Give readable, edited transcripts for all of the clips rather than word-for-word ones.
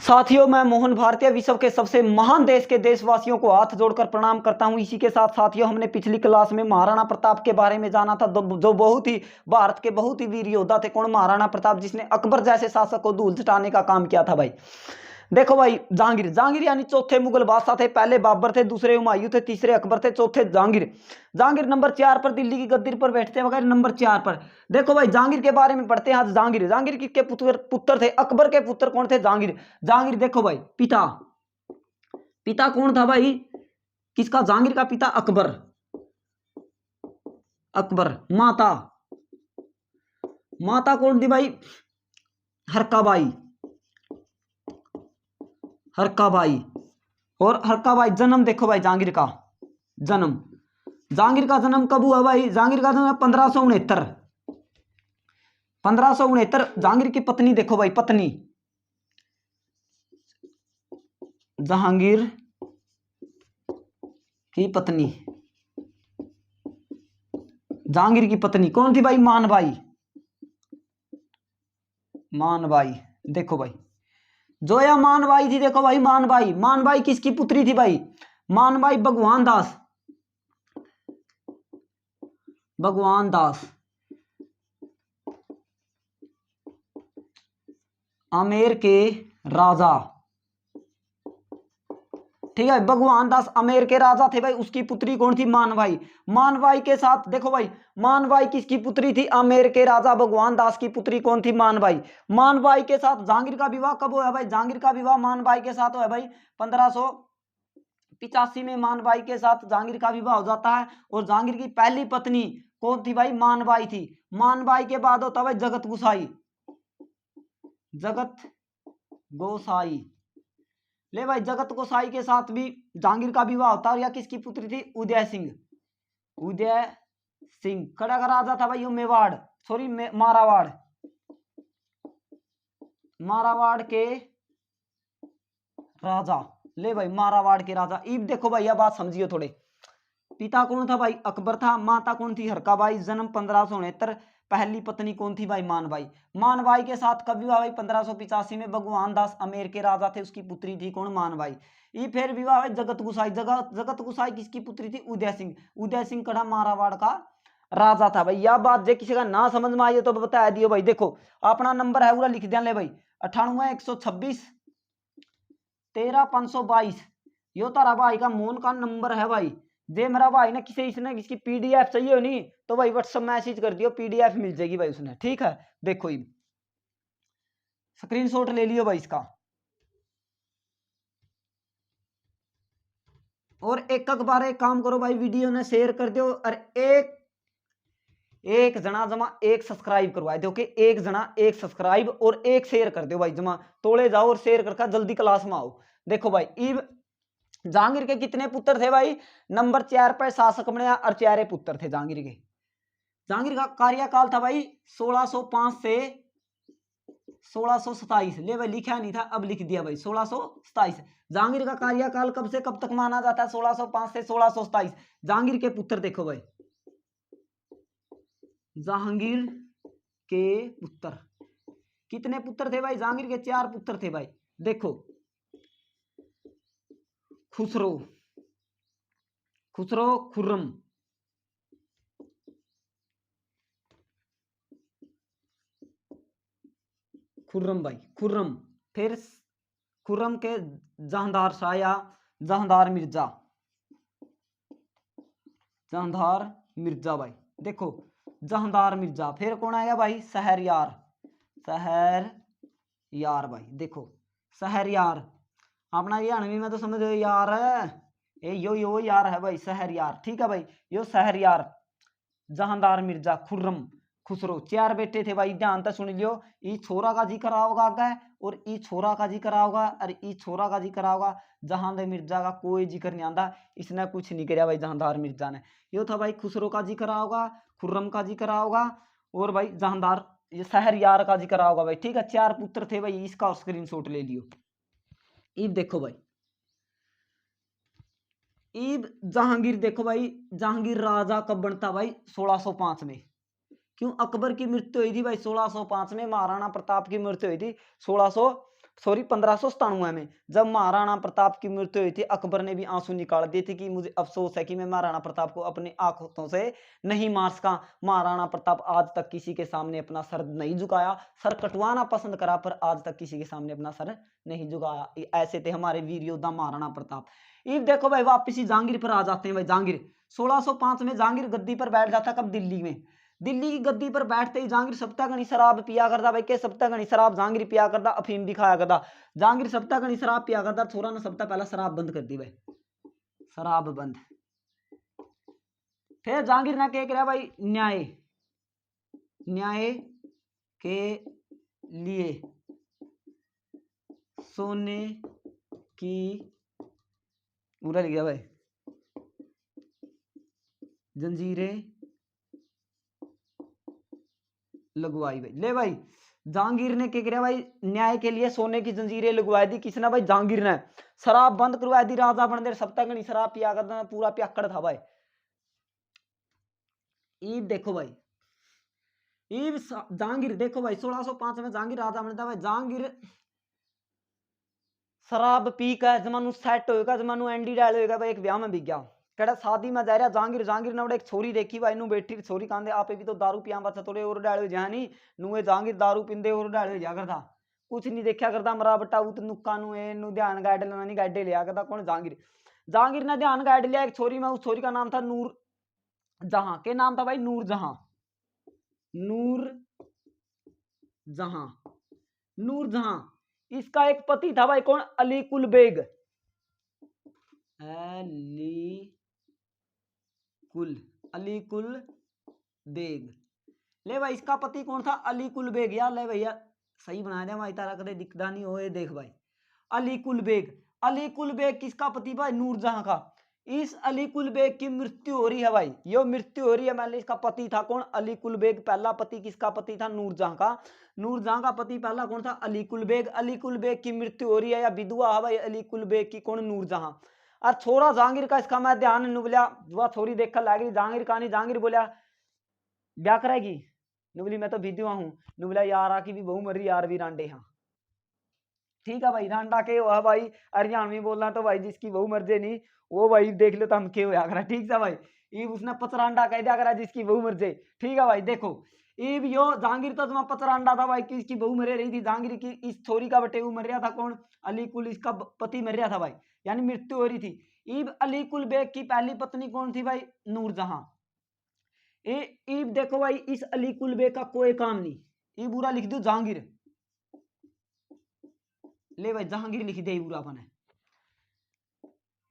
साथियों, मैं मोहन भारतीय विश्व के सबसे महान देश के देशवासियों को हाथ जोड़कर प्रणाम करता हूं। इसी के साथ साथियों, हमने पिछली क्लास में महाराणा प्रताप के बारे में जाना था, जो बहुत ही भारत के बहुत ही वीर योद्धा थे। कौन? महाराणा प्रताप, जिसने अकबर जैसे शासक को धूल चटाने का काम किया था भाई। देखो भाई, जहांगीर जहांगीर यानी चौथे मुगल बादशाह थे। पहले बाबर थे, दूसरे हुमायूं थे, तीसरे अकबर थे, चौथे जहांगीर। जहांगीर नंबर 4 पर दिल्ली की गद्दी पर बैठते हैं वगैरह। नंबर 4 पर देखो भाई, जहांगीर के बारे में पढ़ते हैं आज। जहांगीर जहांगीर के पुत्र थे। अकबर के पुत्र कौन थे? जहांगीर। जहांगीर देखो भाई, पिता पिता कौन था भाई? किसका? जहांगीर का पिता अकबर। अकबर। माता माता कौन थी भाई? हरकाबाई। हरकाबाई। और हरकाबाई। जन्म देखो भाई, जहांगीर का जन्म कब हुआ भाई? जहांगीर का जन्म 1569। 1569। जहांगीर की पत्नी देखो भाई, पत्नी जहांगीर की पत्नी। जहांगीर की पत्नी कौन थी भाई? मानबाई। मानबाई। देखो भाई, जोया मानबाई थी। देखो भाई, मानबाई। मानबाई किसकी पुत्री थी भाई? मानबाई भगवान दास। भगवान दास आमेर के राजा। ठीक है, भगवान दास आमेर के राजा थे भाई। उसकी पुत्री कौन थी? मानबाई। मानबाई के साथ देखो भाई, मानबाई किसकी पुत्री थी? आमेर के राजा भगवान दास की पुत्री कौन थी? मानबाई। मानबाई के साथ जहांगीर का विवाह कब हुआ भाई? जहांगीर का विवाह मानबाई के साथ हुआ भाई 1585 में। मानबाई के साथ जहांगीर का विवाह हो जाता है। और जहांगीर की पहली पत्नी कौन थी भाई? मानबाई थी। मानबाई के बाद होता भाई जगत गोसाई। जगत गोसाई। ले भाई, जगत गोसाई के साथ भी जहांगीर का विवाह होता है। या किसकी पुत्री थी? उदय सिंह। उदय सिंह कड़ा का राजा था भाई। मेवाड़, सॉरी मारावाड़। मारावाड़ के राजा। ले भाई, मारावाड़ के राजा। इब देखो भाई, यह बात समझिए थोड़े। पिता कौन था भाई? अकबर था। माता कौन थी? हरकाबाई। जन्म 1569। पहली पत्नी कौन थी भाई? मानबाई। मानबाई के साथ कब विवाह भाई? 1585 में। भगवान दास अमेर के राजा थे, उसकी पुत्री थी कौन? मानबाई। ये फिर विवाह है जगत गोसाई। जगत गोसाई किसकी पुत्री थी? उदय सिंह। उदय सिंह कड़ा मारावाड़ का राजा था भाई। यह बात जे किसी का ना समझ में आई तो बता दियो भाई। देखो, अपना नंबर है पूरा लिख दिया ले भाई, 98 126 13 522। यो तारा भाई का मोहन का नंबर है भाई। जे मेरा भाई ने किसी इसने इसकी पीडीएफ चाहिए हो नहीं तो भाई व्हाट्सएप मैसेज कर दियो, पीडीएफ मिल जाएगी भाई उसने। ठीक है, देखो ये स्क्रीनशॉट ले लियो भाई इसका। और एक बार एक काम करो भाई, वीडियो ने शेयर कर दो। और एक जना जमा एक सब्सक्राइब करवाए दो। कि एक जना एक सब्सक्राइब और एक शेयर कर दो भाई। जमा तोड़े जाओ और शेयर करके जल्दी क्लास में आओ। देखो भाई, इब जहांगीर के कितने पुत्र थे भाई? नंबर 4 पर शासक बने और 4 पुत्र थे जहांगीर के। जहांगीर का कार्यकाल था भाई 1605 से 1627। ले भाई, लिखा नहीं था, अब लिख दिया भाई 1627। जहांगीर का कार्यकाल कब से कब तक माना जाता है? 1605 से 1627। जहांगीर के पुत्र देखो भाई, जहांगीर के पुत्र कितने पुत्र थे भाई? जहांगीर के 4 पुत्र थे भाई। देखो, खुसरो, खुर्रम। खुर्रम भाई, खुर्रम। फिर खुर्रम के जहांदार शाह या जहांदार मिर्जा। जहांदार मिर्जा भाई। देखो, जहांदार मिर्जा। फिर कौन आएगा भाई? शहरयार। शहरयार भाई। देखो, शहरयार अपना ये हनवी में तो समझ यार है, यो यार है भाई, शहरयार। ठीक है भाई, यो शहरयार। जहांदार मिर्जा, खुर्रम, खुसरो। 4 बेटे थे भाई। ध्यान तक सुन लियो। ई छोरा का जिक्र आओगा आगे, और ई छोरा का जिक्र आओगा, और ई छोरा का जिक्र आओगा। जहांदार मिर्जा का कोई जिक्र नहीं आंदा। इसने कुछ नहीं किया भाई जहांदार मिर्जा ने। यो था भाई, खुसरो का जिक्र आओगा, खुर्रम का जिक्र आओगा, और भाई जहांदार ये शहरयार का जिक्र आओगा भाई। ठीक है, 4 पुत्र थे भाई। इसका स्क्रीनशॉट ले लियो। इब देखो भाई, इब जहांगीर देखो भाई, जहांगीर राजा कब बनता भाई? 1605 में। क्यों? अकबर की मृत्यु हुई थी भाई 1605 में। महाराणा प्रताप की मृत्यु हुई थी 1600 सॉरी 1597 में जब महाराणा प्रताप की मृत्यु हुई थी, अकबर ने भी आंसू निकाल दिए थे कि मुझे अफसोस है कि मैं महाराणा प्रताप को अपने आंखों से नहीं मार सका। महाराणा प्रताप आज तक किसी के सामने अपना सर नहीं झुकाया, सर कटवाना पसंद करा पर आज तक किसी के सामने अपना सर नहीं झुकाया। ऐसे थे हमारे वीर योद्धा महाराणा प्रताप। ये देखो भाई वापिस ही जहांगीर पर आ जाते हैं भाई। जहांगीर 1605 में जहांगीर गद्दी पर बैठ जाता, कब? दिल्ली में। दिल्ली की गद्दी पर बैठते ही जहांगीर सप्ताह गणी शराब पिया करता भाई। के सप्ताह गणी शराब जहांगीर पिया करता, अफीम भी खाया करता। जहांगीर सप्ताह गणी शराब पिया करता, छोरा ने सप्ताह पहला शराब बंद कर दी भाई, शराब बंद। फिर जहांगीर ने क्या किया भाई? न्याय, न्याय के लिए सोने की पूरा लिख गया भाई, जंजीरें लगवाई भाई। ले भाई जहांगीर ने क्या किया भाई? न्याय के लिए सोने की जंजीरें लगवाई दी। किसने भाई? जहांगीर ने। शराब बंद करवा दी, राजा बन दे, सप्ताह गणी शराब पिया करता, पूरा पियक्कड़ था भाई। ईब देखो भाई, ईब जहांगीर देखो भाई 1605 में जहांगीर राजा बनता भाई। जहांगीर शराब पी कर जमानू सेट होएगा, जमानू एंडी डाल होएगा भाई। एक ब्याह में बिक गया, कड़ा शादी में जा रहा जहांगीर। जहांगीर ने एक छोरी देखी भाई, नु बैठी छोरी कांदे आपे भी तो दारू पिया बच्चा थोड़े और डाल हो जा नहीं नुए। जहांगीर दारू पिंदे और डाल हो जा करता, कुछ नहीं देखा करता, मरा बट्टा उत नुक्का नु ध्यान गाइड लेना नहीं, गाइडे लिया करता। कौन? जहांगीर। जहांगीर ने ध्यान गाइड लिया एक छोरी में, उस छोरी का नाम था नूर जहां। के नाम था भाई? नूर जहां, नूर जहां, नूर जहां। इसका एक पति था भाई, कौन? अली कुल बेग, अली कुल बेग। ले भाई इसका पति कौन था? अली कुल बेग। यार ले भैया सही बना दिया भाई, तारा कदे दिखदा नहीं हो। देख भाई अली कुल बेग, अली कुल बेग किसका पति भाई? नूरजहां का। इस अली कुल बेग की मृत्यु हो रही है भाई, यो मृत्यु हो रही है। मान ली इसका पति था कौन? अली कुल बेग। पहला पति किसका पति था? नूरजहां का। नूरजहां का पति पहला कौन था? अली कुल बेग। अली कुल बेग की मृत्यु हो रही है या विधवा है भाई अली कुल बेग की, कौन? नूरजहां। और छोरा जहांगीर का इसका मैं ध्यान नु बोलिया, वह छोरी देखकर लागी जहांगीर का नहीं। जहांगीर बोलिया ब्याह कराएगी, नु बोली मैं तो विधवा हूं। नु बोला यार आ की भी बहु मरी यार भी रांडे। हाँ ठीक है भाई, रांडा के हुआ भाई हरियाणवी बोलना तो भाई जिसकी बहु मर्जे नहीं वो भाई देख लो तो हम के होया करा। ठीक है भाई, ईब उसने पचरांडा कह दिया करा जिसकी बहु मर्जे। ठीक है भाई देखो ईब यो जहांगीर तो जमा पचरांडा था भाई, किसकी बहु मरे रही थी? जहांगीर की। इस छोरी का बटेऊ मर रहा था कौन? अली कुल, इसका पति मर रहा था भाई, यानी मृत्यु हो रही थी। ईब अली कुल बेग की पहली पत्नी कौन थी भाई? नूरजहां। ईब देखो भाई इस अली कुल बेग का कोई काम नहीं, ये बुरा लिख दो जहांगीर। ले भाई जहांगीर लिख दिया बुरा अपन है,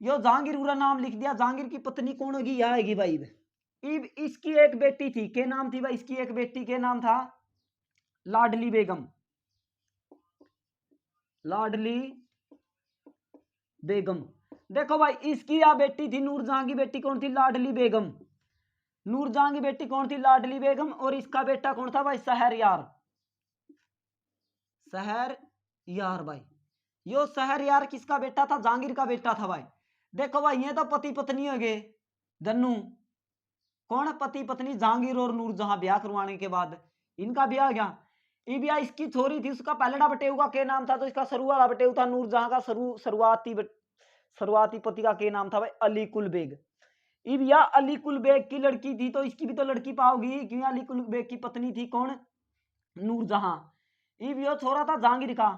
यो जहांगीर बुरा नाम लिख दिया। जहांगीर की पत्नी कौन होगी? यह आएगी भाई। इब इसकी एक बेटी थी, के नाम थी भाई? इसकी एक बेटी के नाम था लाडली बेगम, लाडली बेगम। देखो भाई इसकी यह बेटी थी नूरजहां की बेटी कौन थी? लाडली बेगम। नूरजहां की बेटी कौन थी? लाडली बेगम। और इसका बेटा कौन था भाई? शहरयार, शहरयार भाई। यो शहरयार किसका बेटा था? जहांगीर का बेटा था भाई। देखो भाई ये तो पति पत्नी हो गए धन्नू। कौन? पति पत्नी जहांगीर और नूरजहां। ब्याह करवाने के बाद इनका ब्याह गया। ये ब्याह इसकी छोरी थी, उसका पहलेड़ा बटेऊ का के नाम था? तो इसका सरू वाला बटेऊ था नूरजहां का। शुरुआती पति का के नाम था भाई? अली कुल बेग। इब या अली कुल बेग की लड़की थी तो इसकी भी तो लड़की पाओगी, क्यों? अली कुल बेग की पत्नी थी कौन? नूरजहां। इब यो छोरा था जहांगीर का।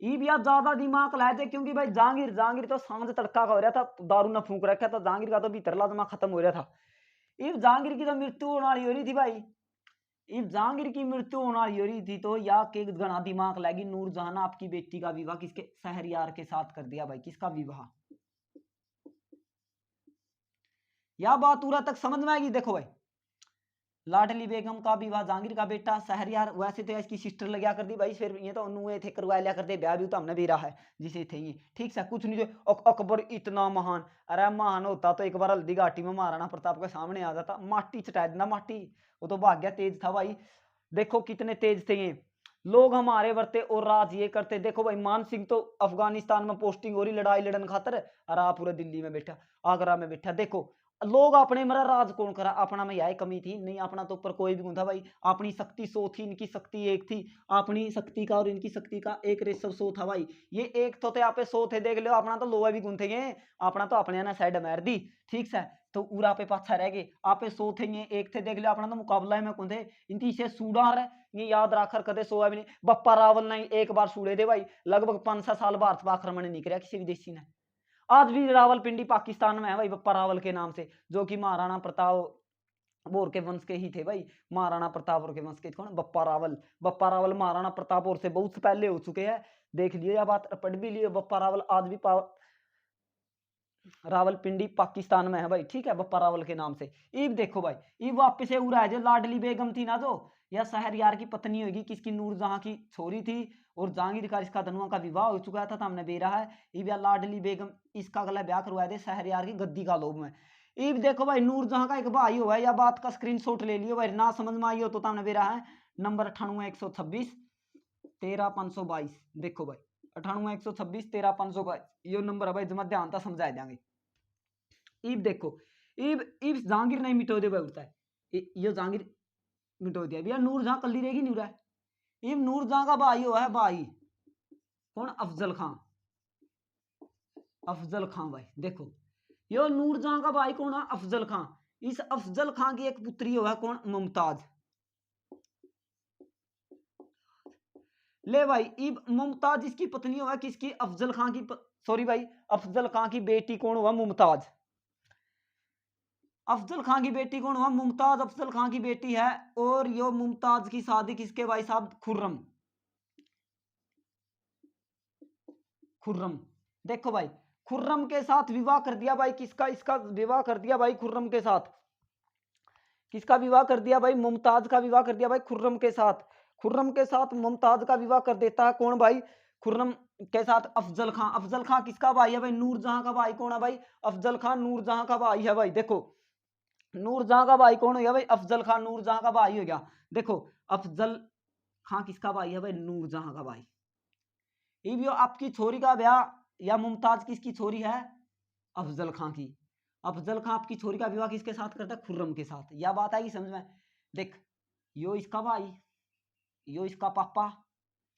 इब या ज्यादा दिमाग लाए थे क्योंकि भाई जहांगीर तो सांझ तड़का का हो रहा था, दारू ना फूंक रखा था। जहांगीर का तो भीतरला दिमाग खत्म हो रहा था। इब जहांगीर की तो मृत्यु होने हो रही थी भाई। इब जहांगीर की मृत्यु होने हो रही थी तो या के घना दिमाग लगी। नूरजहां ने आपकी बेटी का विवाह किसके? शहरयार के साथ कर दिया भाई। किसका विवाह? या बात पूरा तक समझ में आएगी। देखो भाई लाडली बेगम का विवाह जहांगीर का बेटा शहरयार, वैसे तो इसकी सिस्टर लगा कर दी भाई। फिर ये तो नुए थे करवा लिया करते ब्याह भी, तो हमने भी रहा है जिसे थे ये। ठीक से कुछ नहीं जो अकबर इतना महान, अरे महान होता तो एक बार हल्दी घाटी में महाराणा प्रताप के सामने आ जाता, माटी चटा देना माटी। वो तो भाग्य तेज था भाई। देखो कितने तेज थे ये लोग हमारे बरते और राज ये करते। देखो भाई मान सिंह तो अफगानिस्तान में पोस्टिंग हो रही लड़ाई लड़न खातर, अरे पूरे दिल्ली में बैठा, आगरा में बैठा। देखो लोग अपने मरा राज कौन करा, अपना में यह कमी थी नहीं, अपना तो ऊपर कोई भी गुंथा भाई, अपनी शक्ति 100 थी, इनकी शक्ति 1 थी, अपनी शक्ति का और इनकी शक्ति का 1:100 था भाई, ये 1 तो थे, आप 100 थे, देख लो अपना तो लोहा भी गुंथे गए, अपना तो अपने ना साइड मार दी, ठीक है, तो उरा पे पाछा रह गए, आप 100 थे, ये 1 थे, देख लो अपना तो मुकाबला में कौन थे, इनकी से सूडार है, ये याद रखकर कदे सोया भी नहीं, बप्पा रावल ने एक बार सूड़े दे भाई, लगभग 5-6 साल भारत पर आक्रमण नहीं किया किसी विदेशी ने, आज भी रावलपिंडी पाकिस्तान में है भाई, बप्पा रावल के नाम से, जो कि महाराणा प्रताप और के वंश के ही थे भाई, महाराणा प्रताप और के वंश के कौन, बप्पा रावल, बप्पा रावल महाराणा प्रताप और से बहुत पहले हो चुके हैं, देख लिए यह बात, पढ़ भी लिए, बप्पा रावल आज भी रावलपिंडी पाकिस्तान में है भाई, ठीक है, बप्पा रावल के नाम से। ईब देखो भाई, ईब वापिस से उड़ा है, जो लाडली बेगम थी ना, जो यह शहरयार की पत्नी होगी, किसकी, नूरजहां की छोरी थी, और जहांगीर का इसका धनुआ का विवाह हो चुका था, हमने बेरा है, ईब या लाडली बेगम इसका गला ब्याह करवाया दे शहरयार की गद्दी का लोभ में। ईब देखो भाई, नूरजहां का एक भाई हुआ है, या बात का स्क्रीनशॉट ले लियो भाई, ना समझ में आई हो तो हमने बेरा है, नंबर 98 126 13 522, देखो भाई 98 126 13 522, ये नंबर है भाई, जमा ध्यान था समझा देंगे। ईब देखो, ईब ईब जहांगीर नहीं मिटो दे बोलता है, ये जहांगीर मिटो दिया भैया, नूरजहां कल्ली रहेगी, नहीं रहा, ईब नूरजहां का भाई हुआ है, भाई कौन, अफजल खां, अफजल खां भाई, देखो यो नूरजहां का भाई कौन है, अफजल खां, इस अफजल खां की एक पुत्री हुआ है कौन, मुमताज, ले भाई, ईब मुमताज इसकी पत्नी हुआ किसकी, अफजल खां की सॉरी भाई, अफजल खां की बेटी कौन हुआ, मुमताज, अफजल खां की बेटी कौन हुआ, मुमताज अफजल खां की बेटी है, और यो मुमताज की शादी किसके भाई साहब, खुर्रम, खुर्रम, देखो भाई, खुर्रम के साथ विवाह कर दिया भाई, किसका, इसका विवाह कर दिया भाई खुर्रम के साथ, किसका विवाह कर दिया भाई, मुमताज का विवाह कर दिया भाई खुर्रम के साथ, खुर्रम के साथ मुमताज का विवाह कर देता है कौन भाई, खुर्रम के साथ अफजल खां, अफजल खां किसका भाई है भाई, नूरजहां का भाई कौन है भाई, अफजल खां नूरजहां का भाई है भाई, देखो नूरजहां का भाई कौन हो गया भाई, अफजल खां नूरजहां का भाई हो गया, देखो अफजल खां किसका भाई है भाई, नूरजहां का भाई, ये भी आपकी छोरी का ब्याह, या मुमताज किसकी छोरी है, अफजल खां की, अफजल खां आपकी छोरी का विवाह किसके साथ करता है, खुर्रम के साथ, यह बात आएगी समझ में, देख यो इसका भाई, यो इसका पापा,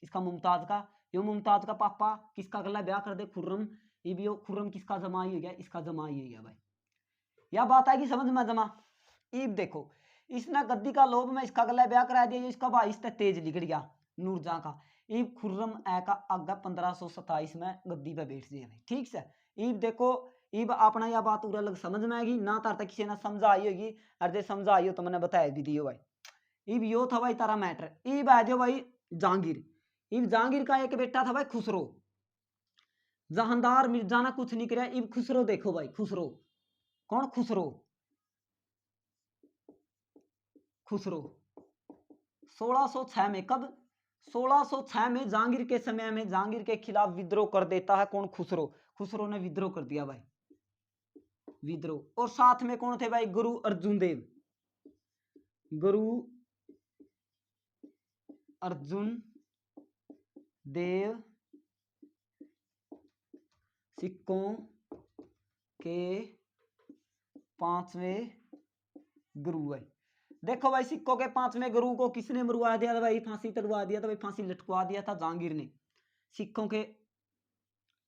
इसका मुमताज का, यो मुमताज का पापा किसका गला ब्याह कर दे, खुर्रम, ये भी खुर्रम किसका जमाई हो गया, इसका जमाई हो गया भाई, यह बात आएगी समझ में जमा। ईब देखो, इसने गद्दी का लोभ में इसका गला ब्याह करा दिया, इसका भाई इससे तेज लिगड़ गया नूरजहां का, ईब खुर्रम ए का आगा 1527 में गद्दी पे बैठ गया भाई, ठीक है। ईब देखो, ईब अपना यह बात पूरा लग समझ में आएगी ना, तार तक किसी ने समझा आई होगी, और जो समझा आई हो तो मैंने बताया भी दियो भाई। ईब यो था भाई तारा मैटर, ईब आ जाओ भाई जहांगीर, ईब जहांगीर का एक बेटा था भाई खुसरो, जहांदार मिर्जा ने कुछ नहीं किया, ईब खुसरो देखो भाई, खुसरो कौन, खुसरो, खुसरो 1606 में, कब 1606 में जहांगीर के समय में जहांगीर के खिलाफ विद्रोह कर देता है कौन, खुसरो, खुसरो ने विद्रोह कर दिया भाई, विद्रोह, और साथ में कौन थे भाई, गुरु अर्जुन देव, गुरु अर्जुन देव सिक्कों के 5वें गुरु भाई, देखो भाई सिक्कों के 5वें गुरु को किसने मरवा दिया था भाई, फांसी तलवा दिया था भाई, फांसी लटकवा दिया था जहांगीर ने, सिक्कों के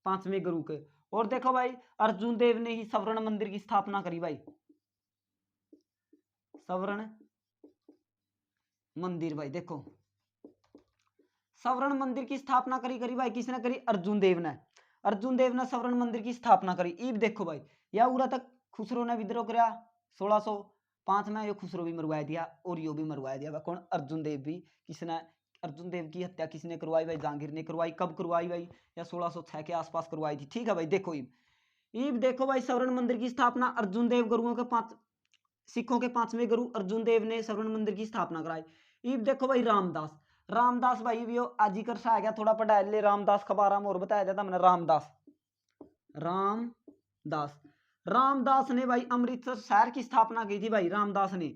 5वें गुरु के। और देखो भाई अर्जुन देव ने ही स्वर्ण मंदिर की स्थापना करी भाई, स्वर्ण मंदिर भाई, देखो स्वर्ण मंदिर की स्थापना करी भाई, किसने करी, अर्जुन देव ने, अर्जुन देव ने स्वर्ण मंदिर की स्थापना करी। ईब देखो भाई, या उरा तक खुसरो ने विद्रोह किया 1605 में, यो खुसरो भी मरवा दिया, और यो भी मरवा दिया भाई, कौन, अर्जुन देव भी, किसने, अर्जुन देव की हत्या किसने करवाई भाई, जहांगीर ने करवाई, कब करवाई भाई, या 1606 के आसपास करवाई थी, ठीक है भाई। देखो ईब देखो भाई, स्वर्ण मंदिर की स्थापना अर्जुन देव गुरुओं के 5 सिखों के 5वें गुरु अर्जुन देव ने स्वर्ण मंदिर की स्थापना कराई। ईब देखो भाई रामदास, रामदास भाई भी आजीकर से आ गया, थोड़ा पढ़ा ले, रामदास का बारे में और बताया जाता मैंने, रामदास, रामदास, रामदास ने भाई अमृतसर शहर की स्थापना की थी भाई, रामदास ने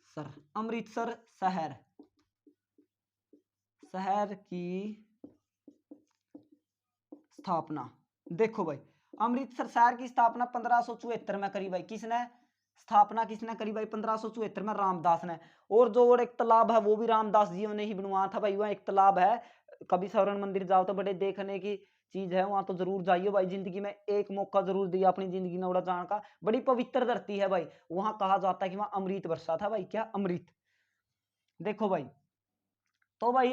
सर अमृतसर शहर, शहर की स्थापना, देखो भाई अमृतसर शहर की स्थापना 1574 में करी भाई। किसने स्थापना किसने करी भाई? 1574 में रामदास ने। और एक तालाब है वो भी रामदास जी ने ही बनवाया था भाई। वहाँ एक तालाब है, कभी स्वर्ण मंदिर जाओ तो बड़े देखने की चीज है, वहां तो जरूर जाइए भाई। जिंदगी में एक मौका जरूर दिया अपनी जिंदगी में उड़ा जाने का। बड़ी पवित्र धरती है भाई। वहां कहा जाता है कि वहां अमृत वर्षा था भाई। क्या? अमृत। देखो भाई, तो भाई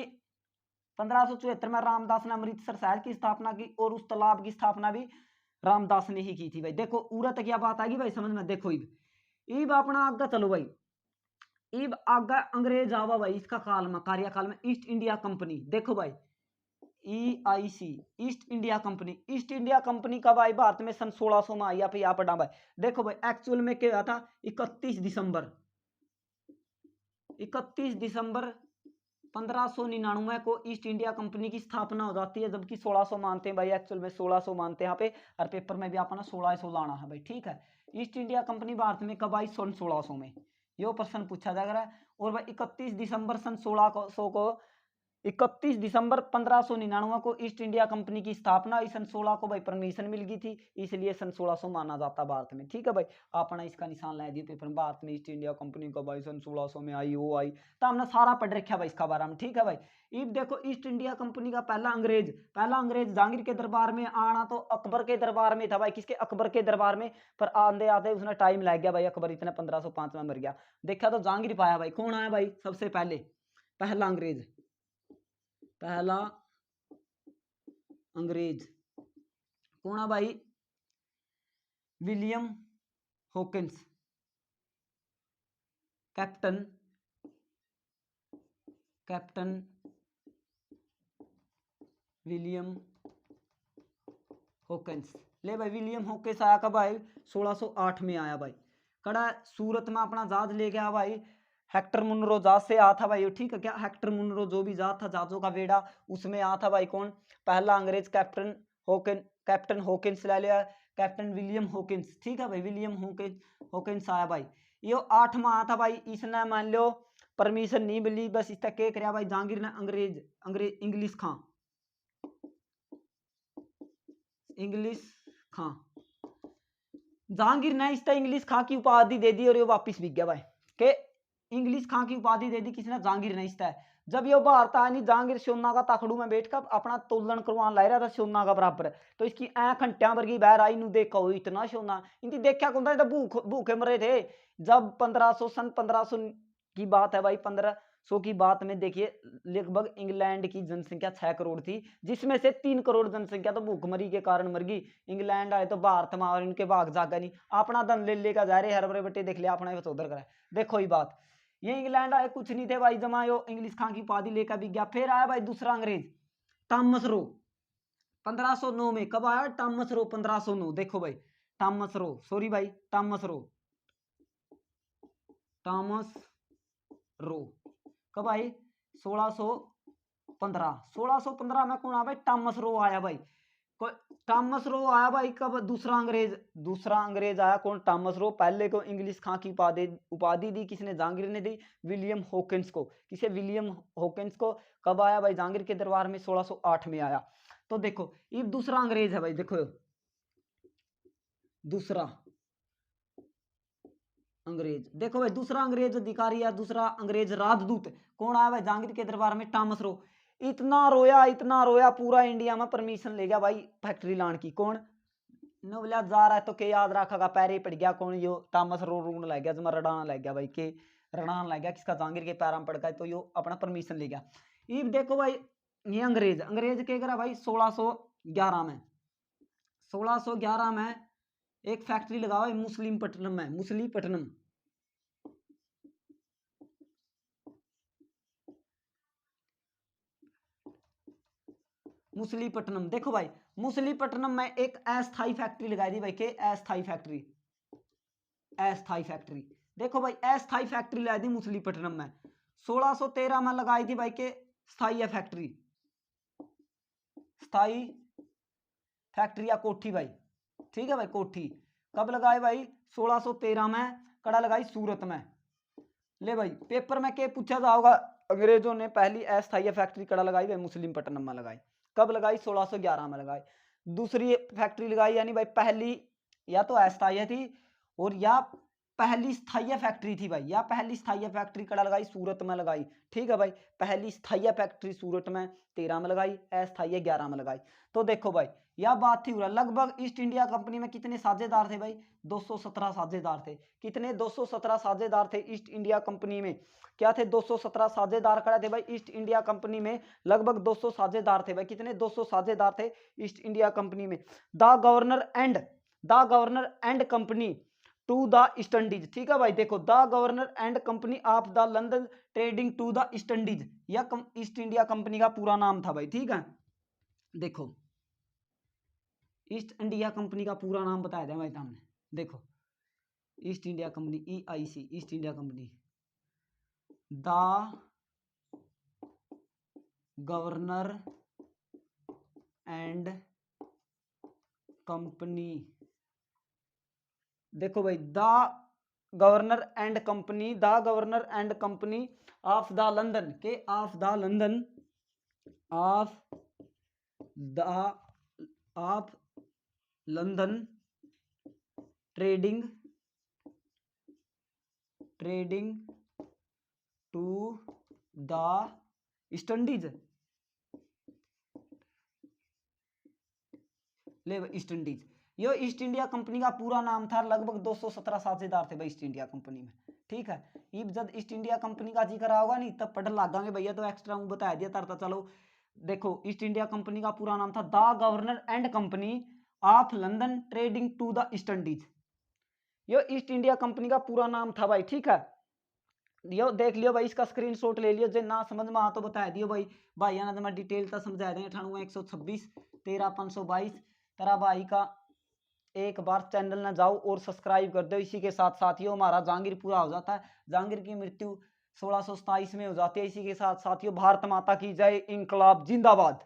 1574 में रामदास ने अमृतसर शहर की स्थापना की और उस तालाब की स्थापना भी रामदास ने ही की थी भाई। देखो उरत क्या बात आएगी भाई समझ में। देखो इब अपना आगे चलो भाई। इब आगे अंग्रेज आवा भाई। इसका काल में, कार्यकाल में ईस्ट इंडिया कंपनी। देखो भाई EIC, East India company. East India company कब आई भारत में? सन 1600 में आई। आप यहाँ पढ़ा भाई। देखो भाई एक्चुअल में क्या था? 31 दिसंबर 1599 को ईस्ट इंडिया कंपनी की स्थापना हो जाती है। जबकि 1600 मानते हैं भाई, एक्चुअल में 1600 मानते हैं यहाँ पे। और पेपर में भी अपना 1600 लाना है भाई। ठीक है। ईस्ट इंडिया कंपनी भारत में कब आई? सन 1600 में। यो प्रश्न पूछा जा रहा है। और भाई 31 दिसंबर सन 1600 को 31 दिसंबर 1599 को ईस्ट इंडिया कंपनी की स्थापना हुई। सन 16 को भाई परमिशन मिल गई थी, इसलिए सन 1600 माना जाता भारत में। ठीक है भाई, आपने इसका निशान ला दिया पेपर में। भारत में ईस्ट इंडिया कंपनी का भाई सन 1600 में आई, वो आई। तो हमने सारा पढ़ रखा भाई इसका बारे में। ठीक है भाई। अब देखो ईस्ट इंडिया कंपनी का पहला अंग्रेज जहांगीर के दरबार में आना तो अकबर के दरबार में था भाई। किसके? अकबर के दरबार में। पर आंदे आते उसने टाइम लग गया भाई। अकबर इतने 1505 में मर गया। देखा तो जहांगीर पाया भाई। कौन आया भाई सबसे पहले? पहला अंग्रेज कौन है भाई? William Hawkins. Captain William Hawkins. ले भाई विलियम हॉकिंस आया कब भाई? 1608 में आया भाई। कड़ा सूरत में अपना जहाज ले गया भाई। हेक्टर मुनरो जहाज से आया था भाई। ठीक है क्या? हेक्टर मुनरो जो भी जहाज था, जहाजों का बेड़ा, उसमें आया था भाई। कौन? पहला अंग्रेज कैप्टन हॉकिंस ले लिया। Captain William Hawkins. ठीक है भाई, विलियम हॉकिंस आया भाई। यो 8 में आया था भाई। इसने मान लो परमिशन नहीं मिली, बस इसका क्या कराया भाई जहांगीर ने? अंग्रेज इंग्लिश खां जहांगीर ने इसका इंग्लिश खां की उपाधि दे दी और ये वापिस बिक गया भाई। के इंग्लिश खां की उपाधि दे दी किसने? जहांगीर ने इसका। जब ये भारत आया नहीं, जहांगीर सोना का ताखड़ू में बैठकर अपना तोलन करवान ला रहा था सोना का बराबर। तो इसकी आंख घंटिया वर्गी बहर आई। नु देखा हो इतना सोना इनकी देखा कौन था? भूखे मरे थे। जब 1500 सन 1500 की बात है भाई। 1500 की बात में देखिए लगभग इंग्लैंड की जनसंख्या 6 करोड़ थी, जिसमें से 3 करोड़ जनसंख्या तो भूखमरी के कारण मर गई। इंग्लैंड आए तो भारत में और इनके भाग जागा नहीं। अपना धन ले लेकर जा रहे हर बड़े बटे देख लिया अपना उधर करा। देखो ये बात, ये इंग्लैंड आए कुछ नहीं थे भाई। जमा यो इंग्लिश खां की उपाधि लेकर भी गया। फिर आया भाई दूसरा अंग्रेज थॉमस रो 1509 में। कब आया? Thomas Roe 1509। देखो भाई थॉमस रो, सॉरी भाई थॉमस रो कब आई? 1615 में कौन आया भाई? थॉमस रो आया भाई। थॉमस रो आया भाई। कब? दूसरा अंग्रेज आया। कौन? Thomas Roe. पहले को इंग्लिश खां की उपाधि दी किसने? जहांगीर ने दी विलियम हॉकिंस को। किसे? विलियम हॉकिंस को। कब आया भाई? जहांगीर के दरबार में 1608 में आया। तो देखो ये दूसरा अंग्रेज है भाई। देखो दूसरा अंग्रेज, देखो भाई दूसरा अंग्रेज अधिकारी या दूसरा अंग्रेज राजदूत कौन आया भाई? जहांगीर के दरबार में थॉमस रो। इतना रोया पूरा इंडिया में परमिशन ले गया भाई फैक्ट्री लाने की। कौन? नवला जा रहा है तो के याद रखेगा, पैरे पड़ गया। कौन? यो थॉमस रो रूण लग गया, जमा रडाना लग गया भाई। के रडाना लग गया किसका? जहांगीर के पैरा में पड़ गया। तो यो अपना परमिशन ले गया। ये देखो भाई ये अंग्रेज क्या करा भाई? 1611 में 1611 में एक फैक्ट्री लगा भाई मुसलिमपट्टनम में। मुसलीपट्टनम। देखो भाई मुसलीपट्टनम में एक अस्थाई फैक्ट्री लगाई थी भाई। के अस्थाई फैक्ट्री। देखो भाई अस्थाई फैक्ट्री लगाई थी मुसलीपट्टनम में। 1613 में लगाई थी भाई के स्थाई फैक्ट्री या कोठी भाई। ठीक है भाई कोठी। कब लगाई भाई? 1613 में। कड़ा लगाई सूरत में। ले भाई पेपर में क्या पूछा जाओगा? अंग्रेजों ने पहली अस्थाई फैक्ट्री कड़ा लगाई भाई मुस्लिमपट्टनम में लगाई। कब लगाई? 1611 में लगाई। दूसरी फैक्ट्री लगाई, यानी भाई पहली या तो अस्थायी थी और या पहली स्थायी फैक्ट्री थी भाई, या पहली स्थायी फैक्ट्री कड़ा लगाई, सूरत में लगाई। ठीक है भाई, पहली स्थायी फैक्ट्री सूरत में 13 में लगाई, अस्थायी 11 में लगाई। तो देखो भाई यह बात थी, लगभग ईस्ट इंडिया कंपनी में कितने साझेदार थे भाई, 217 साझेदार थे। कितने, 217 साझेदार थे ईस्ट इंडिया कंपनी में। क्या थे, 217 साझेदार खड़े थे भाई ईस्ट इंडिया कंपनी में, लगभग 200 साझेदार थे भाई। कितने, 200 साझेदार थे ईस्ट इंडिया कंपनी में। The governor and company to the East Indies. ठीक है भाई, देखो the governor and company of the London trading to the East Indies, यह ईस्ट इंडिया कंपनी का पूरा नाम था भाई। ठीक है, देखो ईस्ट इंडिया कंपनी का पूरा नाम बताया था भाई हमने। देखो East India Company, EIC, East India Company. The governor and company, देखो भाई the governor and company, the governor and company of the London के, of the London, of the of London trading to the East Indies, ले East Indies. ये East India Company का पूरा नाम था। लगभग 217 साझेदार थे भाई ईस्ट इंडिया कंपनी में। ठीक है, ये जब ईस्ट इंडिया कंपनी का जिक्र होगा नहीं तब पढ़ लागांगे भैया, तो एक्स्ट्रा हूँ बता दिया तरता। चलो देखो ईस्ट इंडिया कंपनी का पूरा नाम था the governor and company of London trading to the East Indies. ये ईस्ट इंडिया कंपनी का पूरा नाम था भाई। ठीक है, यो देख लियो भाई, इसका स्क्रीनशॉट ले लियो, जो ना समझ में आ तो बता दियो भाई। भाई ना मैं डिटेल तक समझा दें। 98 126 13 522 तेरा भाई का एक बार चैनल ना जाओ और सब्सक्राइब कर दो। इसी के साथ साथियों हमारा जहांगीर पूरा हो जाता है। जहांगीर की मृत्यु 1627 में हो जाती है। इसी के साथ साथियों भारत माता की जय, इंकलाब जिंदाबाद।